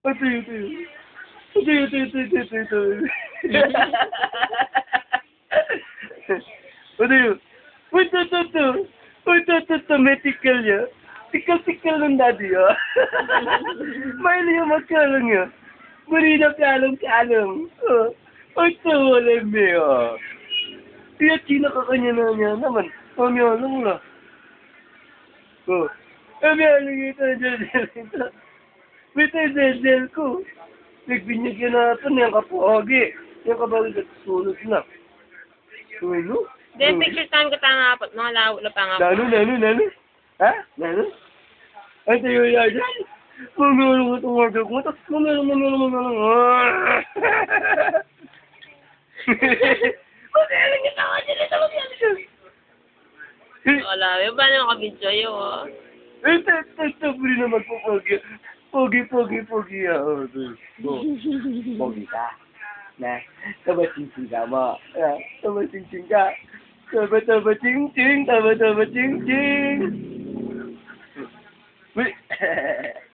Ito, ito. Ito, ito, ito, ito, ito, ito. Ito yun. Uy, ito, ito, ito. Uy, ito, ito, ito. May tickle niya. Tickle ng daddy, oh. Maili yung magkalang yun. Marina kalong-kalong. Oh. Uy, ito, wala may, oh. Kaya china ka kanya na niya naman. Pamiyalong na. Oh. Pamiyalong ito, ito. Ito, ito ko. Nagbinyagyan natin yung kapuhagi. Yung kabagay at sulos na. Sulo? Then, picture time ka tanga apat. Mga lawo na panga. Lalo? Ha? Lalo? Ay, tayo yan. Mamulong itong order ko. Tapos mamulong. Mamulong yung tawa niya. Wala, yung ba naman kabidyo yun, oh? Ito, pwede naman po, pogi. Pogi. Pogi ka. Na, taba-ching-ching ka mo. Taba-ching-ching ka. Taba-ching-ching. Wait.